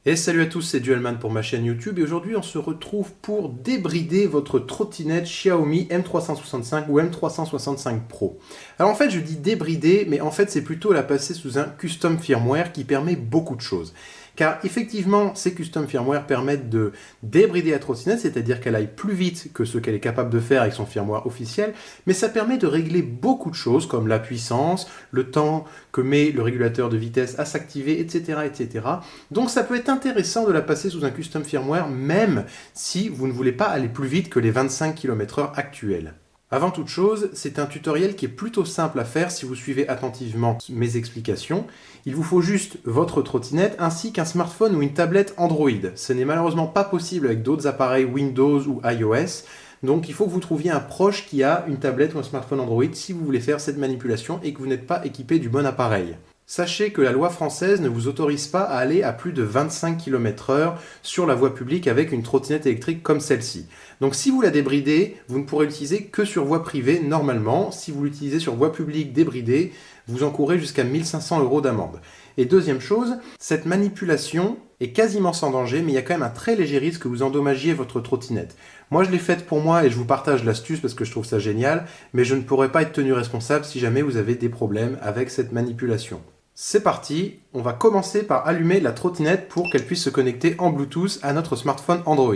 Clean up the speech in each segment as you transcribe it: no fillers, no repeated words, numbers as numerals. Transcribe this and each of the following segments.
Et salut à tous, c'est Duelman pour ma chaîne YouTube et aujourd'hui on se retrouve pour débrider votre trottinette Xiaomi M365 ou M365 Pro. Alors en fait je dis débrider, mais en fait c'est plutôt la passer sous un custom firmware qui permet beaucoup de choses. Car effectivement, ces custom firmware permettent de débrider la trottinette, c'est-à-dire qu'elle aille plus vite que ce qu'elle est capable de faire avec son firmware officiel, mais ça permet de régler beaucoup de choses comme la puissance, le temps que met le régulateur de vitesse à s'activer, etc., etc. Donc ça peut être intéressant de la passer sous un custom firmware, même si vous ne voulez pas aller plus vite que les 25 km/h actuels. Avant toute chose, c'est un tutoriel qui est plutôt simple à faire si vous suivez attentivement mes explications. Il vous faut juste votre trottinette ainsi qu'un smartphone ou une tablette Android. Ce n'est malheureusement pas possible avec d'autres appareils Windows ou iOS. Donc il faut que vous trouviez un proche qui a une tablette ou un smartphone Android si vous voulez faire cette manipulation et que vous n'êtes pas équipé du bon appareil. Sachez que la loi française ne vous autorise pas à aller à plus de 25 km/h sur la voie publique avec une trottinette électrique comme celle-ci. Donc si vous la débridez, vous ne pourrez l'utiliser que sur voie privée normalement. Si vous l'utilisez sur voie publique débridée, vous encourez jusqu'à 1500 € d'amende. Et deuxième chose, cette manipulation est quasiment sans danger, mais il y a quand même un très léger risque que vous endommagiez votre trottinette. Moi je l'ai faite pour moi et je vous partage l'astuce parce que je trouve ça génial, mais je ne pourrais pas être tenu responsable si jamais vous avez des problèmes avec cette manipulation. C'est parti, on va commencer par allumer la trottinette pour qu'elle puisse se connecter en Bluetooth à notre smartphone Android.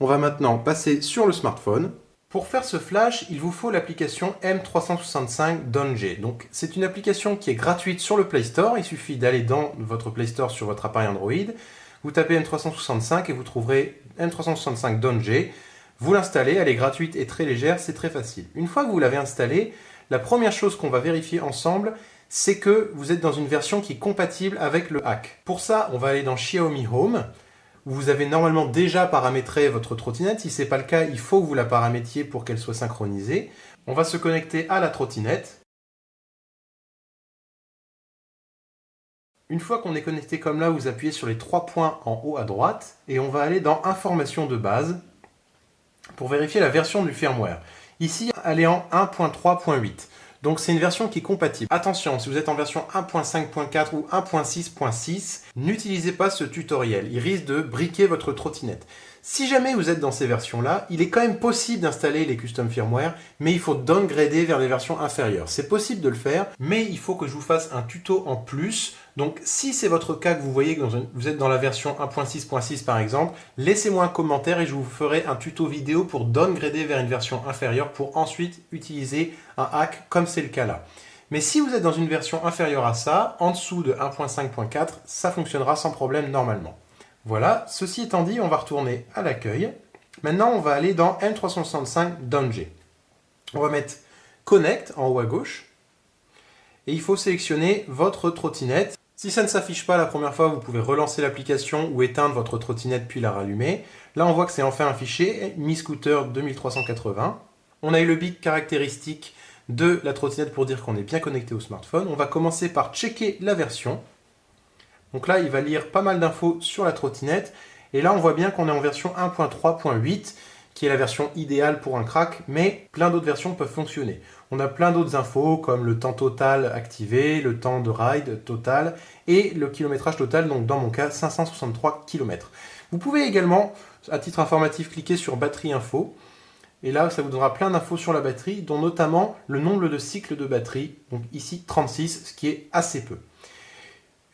On va maintenant passer sur le smartphone. Pour faire ce flash, il vous faut l'application M365 Donge. Donc c'est une application qui est gratuite sur le Play Store, il suffit d'aller dans votre Play Store sur votre appareil Android, vous tapez M365 et vous trouverez M365 Donge. Vous l'installez, elle est gratuite et très légère, c'est très facile. Une fois que vous l'avez installée, la première chose qu'on va vérifier ensemble, c'est que vous êtes dans une version qui est compatible avec le hack. Pour ça, on va aller dans Xiaomi Home, où vous avez normalement déjà paramétré votre trottinette. Si ce n'est pas le cas, il faut que vous la paramétriez pour qu'elle soit synchronisée. On va se connecter à la trottinette. Une fois qu'on est connecté comme là, vous appuyez sur les trois points en haut à droite et on va aller dans Informations de base pour vérifier la version du firmware. Ici, elle est en 1.3.8. Donc c'est une version qui est compatible. Attention, si vous êtes en version 1.5.4 ou 1.6.6, n'utilisez pas ce tutoriel. Il risque de briquer votre trottinette. Si jamais vous êtes dans ces versions-là, il est quand même possible d'installer les custom firmware, mais il faut downgrader vers les versions inférieures. C'est possible de le faire, mais il faut que je vous fasse un tuto en plus. Donc si c'est votre cas, que vous voyez que vous êtes dans la version 1.6.6 par exemple, laissez-moi un commentaire et je vous ferai un tuto vidéo pour downgrader vers une version inférieure pour ensuite utiliser un hack comme c'est le cas là. Mais si vous êtes dans une version inférieure à ça, en dessous de 1.5.4, ça fonctionnera sans problème normalement. Voilà, ceci étant dit, on va retourner à l'accueil. Maintenant, on va aller dans M365 Donge. On va mettre Connect en haut à gauche. Et il faut sélectionner votre trottinette. Si ça ne s'affiche pas la première fois, vous pouvez relancer l'application ou éteindre votre trottinette puis la rallumer. Là, on voit que c'est enfin affiché, Mi Scooter 2380. On a eu le bip caractéristique de la trottinette pour dire qu'on est bien connecté au smartphone. On va commencer par checker la version. Donc là, il va lire pas mal d'infos sur la trottinette. Et là, on voit bien qu'on est en version 1.3.8, qui est la version idéale pour un crack, mais plein d'autres versions peuvent fonctionner. On a plein d'autres infos, comme le temps total activé, le temps de ride total, et le kilométrage total, donc dans mon cas, 563 km. Vous pouvez également, à titre informatif, cliquer sur batterie info. Et là, ça vous donnera plein d'infos sur la batterie, dont notamment le nombre de cycles de batterie, donc ici 36, ce qui est assez peu.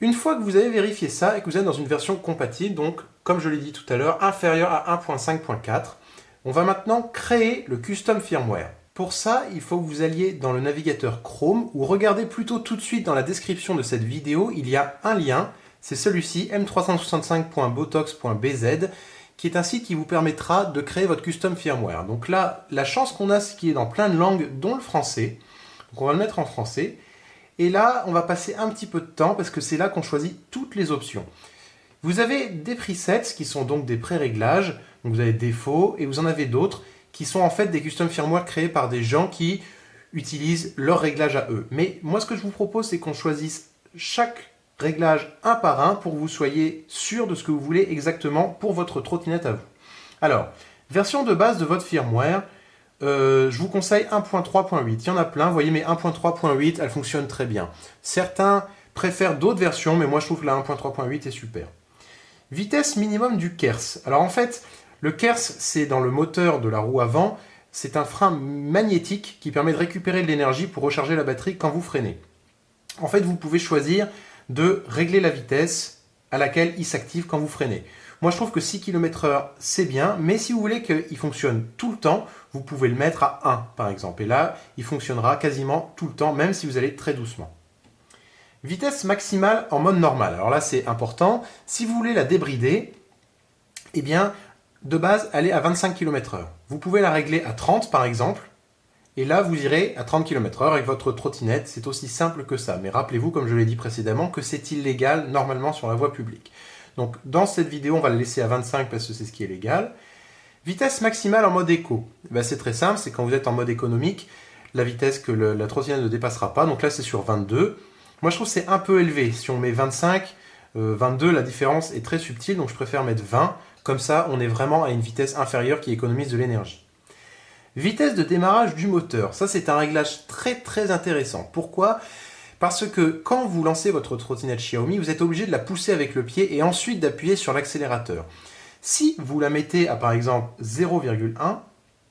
Une fois que vous avez vérifié ça et que vous êtes dans une version compatible, donc comme je l'ai dit tout à l'heure, inférieure à 1.5.4, on va maintenant créer le custom firmware. Pour ça, il faut que vous alliez dans le navigateur Chrome ou regardez plutôt tout de suite dans la description de cette vidéo, il y a un lien, c'est celui-ci, m365.botox.bz, qui est un site qui vous permettra de créer votre custom firmware. Donc là, la chance qu'on a, c'est qu'il est dans plein de langues, dont le français. Donc on va le mettre en français. Et là, on va passer un petit peu de temps parce que c'est là qu'on choisit toutes les options. Vous avez des presets qui sont donc des pré-réglages. Donc vous avez défaut et vous en avez d'autres qui sont en fait des custom firmware créés par des gens qui utilisent leurs réglages à eux. Mais moi, ce que je vous propose, c'est qu'on choisisse chaque réglage un par un pour que vous soyez sûr de ce que vous voulez exactement pour votre trottinette à vous. Alors, version de base de votre firmware. Je vous conseille 1.3.8. Il y en a plein, vous voyez, mais 1.3.8, elle fonctionne très bien. Certains préfèrent d'autres versions, mais moi je trouve que la 1.3.8 est super. Vitesse minimum du KERS. Alors en fait, le KERS, c'est dans le moteur de la roue avant, c'est un frein magnétique qui permet de récupérer de l'énergie pour recharger la batterie quand vous freinez. En fait, vous pouvez choisir de régler la vitesse à laquelle il s'active quand vous freinez. Moi, je trouve que 6 km/h, c'est bien, mais si vous voulez qu'il fonctionne tout le temps, vous pouvez le mettre à 1, par exemple. Et là, il fonctionnera quasiment tout le temps, même si vous allez très doucement. Vitesse maximale en mode normal. Alors là, c'est important. Si vous voulez la débrider, eh bien, de base, elle est à 25 km/h. Vous pouvez la régler à 30, par exemple. Et là, vous irez à 30 km/h avec votre trottinette. C'est aussi simple que ça. Mais rappelez-vous, comme je l'ai dit précédemment, que c'est illégal normalement sur la voie publique. Donc, dans cette vidéo, on va le laisser à 25 parce que c'est ce qui est légal. Vitesse maximale en mode éco. Ben, c'est très simple. C'est quand vous êtes en mode économique, la vitesse que la trottinette ne dépassera pas. Donc là, c'est sur 22. Moi, je trouve que c'est un peu élevé. Si on met 25, 22, la différence est très subtile. Donc, je préfère mettre 20. Comme ça, on est vraiment à une vitesse inférieure qui économise de l'énergie. Vitesse de démarrage du moteur. Ça, c'est un réglage très très intéressant. Pourquoi ? Parce que quand vous lancez votre trottinette Xiaomi, vous êtes obligé de la pousser avec le pied et ensuite d'appuyer sur l'accélérateur. Si vous la mettez à par exemple 0,1,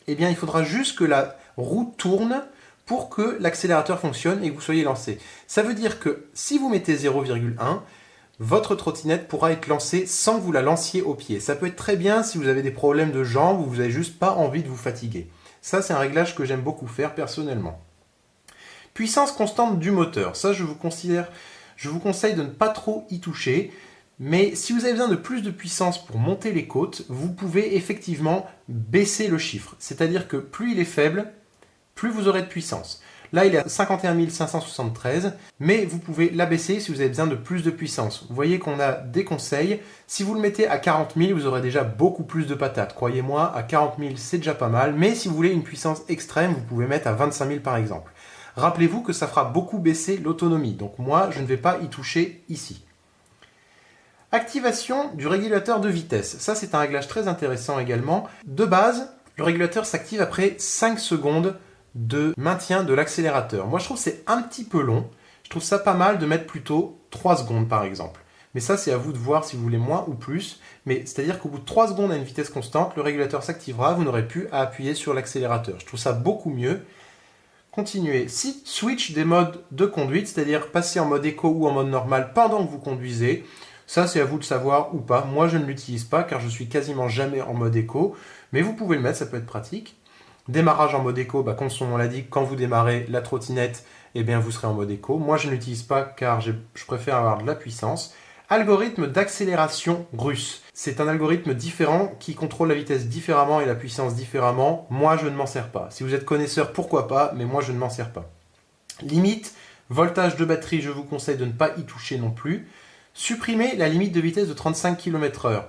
eh bien il faudra juste que la roue tourne pour que l'accélérateur fonctionne et que vous soyez lancé. Ça veut dire que si vous mettez 0,1, votre trottinette pourra être lancée sans que vous la lanciez au pied. Ça peut être très bien si vous avez des problèmes de jambes ou vous n'avez juste pas envie de vous fatiguer. Ça, c'est un réglage que j'aime beaucoup faire personnellement. Puissance constante du moteur. Ça, je vous conseille de ne pas trop y toucher. Mais si vous avez besoin de plus de puissance pour monter les côtes, vous pouvez effectivement baisser le chiffre. C'est-à-dire que plus il est faible, plus vous aurez de puissance. Là, il est à 51 573, mais vous pouvez l'abaisser si vous avez besoin de plus de puissance. Vous voyez qu'on a des conseils. Si vous le mettez à 40 000, vous aurez déjà beaucoup plus de patates. Croyez-moi, à 40 000, c'est déjà pas mal. Mais si vous voulez une puissance extrême, vous pouvez mettre à 25 000 par exemple. Rappelez-vous que ça fera beaucoup baisser l'autonomie. Donc moi, je ne vais pas y toucher ici. Activation du régulateur de vitesse. Ça, c'est un réglage très intéressant également. De base, le régulateur s'active après 5 secondes de maintien de l'accélérateur. Moi, je trouve que c'est un petit peu long. Je trouve ça pas mal de mettre plutôt 3 secondes, par exemple. Mais ça, c'est à vous de voir si vous voulez moins ou plus. Mais c'est-à-dire qu'au bout de 3 secondes à une vitesse constante, le régulateur s'activera, vous n'aurez plus à appuyer sur l'accélérateur. Je trouve ça beaucoup mieux. Continuez. Si switch des modes de conduite, c'est-à-dire passer en mode éco ou en mode normal pendant que vous conduisez, ça, c'est à vous de savoir ou pas. Moi, je ne l'utilise pas car je suis quasiment jamais en mode éco. Mais vous pouvez le mettre, ça peut être pratique. Démarrage en mode éco, comme son nom l'indique, quand vous démarrez la trottinette, eh bien vous serez en mode éco. Moi, je ne l'utilise pas car je préfère avoir de la puissance. Algorithme d'accélération russe. C'est un algorithme différent qui contrôle la vitesse différemment et la puissance différemment. Moi, je ne m'en sers pas. Si vous êtes connaisseur, pourquoi pas, mais moi, je ne m'en sers pas. Limite, voltage de batterie, je vous conseille de ne pas y toucher non plus. Supprimer la limite de vitesse de 35 km/h.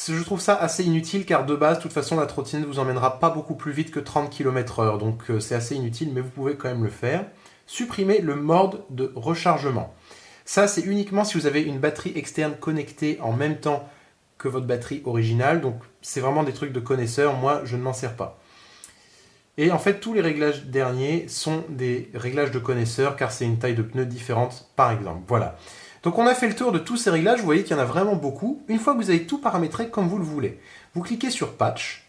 Je trouve ça assez inutile car de base, de toute façon, la trottinette ne vous emmènera pas beaucoup plus vite que 30 km/h. Donc c'est assez inutile, mais vous pouvez quand même le faire. Supprimer le mode de rechargement. Ça, c'est uniquement si vous avez une batterie externe connectée en même temps que votre batterie originale. Donc c'est vraiment des trucs de connaisseurs. Moi, je ne m'en sers pas. Et en fait, tous les réglages derniers sont des réglages de connaisseurs car c'est une taille de pneu différente, par exemple. Voilà. Donc on a fait le tour de tous ces réglages, vous voyez qu'il y en a vraiment beaucoup. Une fois que vous avez tout paramétré comme vous le voulez, vous cliquez sur Patch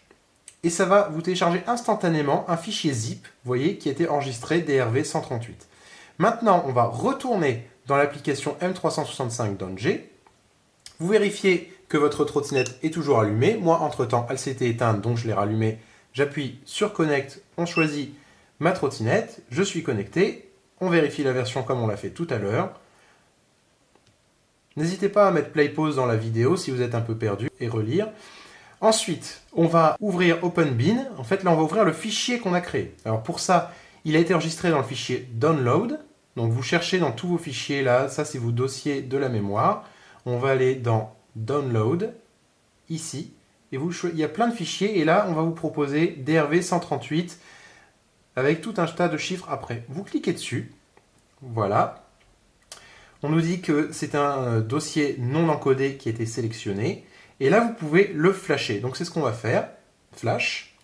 et ça va vous télécharger instantanément un fichier zip, vous voyez, qui a été enregistré DRV138. Maintenant, on va retourner dans l'application M365 d'Engie. Vous vérifiez que votre trottinette est toujours allumée. Moi, entre-temps, elle s'était éteinte, donc je l'ai rallumée. J'appuie sur Connect, on choisit ma trottinette, je suis connecté. On vérifie la version comme on l'a fait tout à l'heure. N'hésitez pas à mettre play pause dans la vidéo si vous êtes un peu perdu et relire. Ensuite, on va ouvrir OpenBin. En fait, là, on va ouvrir le fichier qu'on a créé. Alors pour ça, il a été enregistré dans le fichier Download. Donc vous cherchez dans tous vos fichiers là, ça c'est vos dossiers de la mémoire. On va aller dans Download, ici. Et il y a plein de fichiers et là, on va vous proposer DRV138 avec tout un tas de chiffres après. Vous cliquez dessus. Voilà. On nous dit que c'est un dossier non encodé qui a été sélectionné. Et là, vous pouvez le flasher. Donc, c'est ce qu'on va faire. Flash.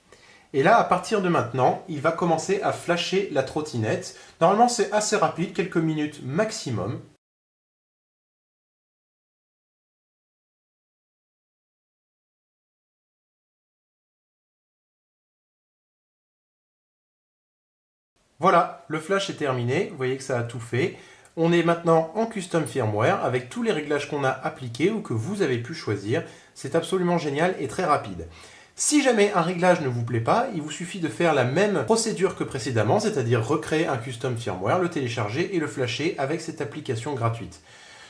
Et là, à partir de maintenant, il va commencer à flasher la trottinette. Normalement, c'est assez rapide, quelques minutes maximum. Voilà, le flash est terminé, vous voyez que ça a tout fait. On est maintenant en custom firmware avec tous les réglages qu'on a appliqués ou que vous avez pu choisir. C'est absolument génial et très rapide. Si jamais un réglage ne vous plaît pas, il vous suffit de faire la même procédure que précédemment, c'est-à-dire recréer un custom firmware, le télécharger et le flasher avec cette application gratuite.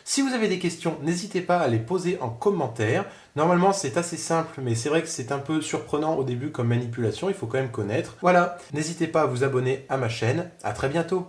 Si vous avez des questions, n'hésitez pas à les poser en commentaire. Normalement, c'est assez simple, mais c'est vrai que c'est un peu surprenant au début comme manipulation, il faut quand même connaître. Voilà, n'hésitez pas à vous abonner à ma chaîne. À très bientôt.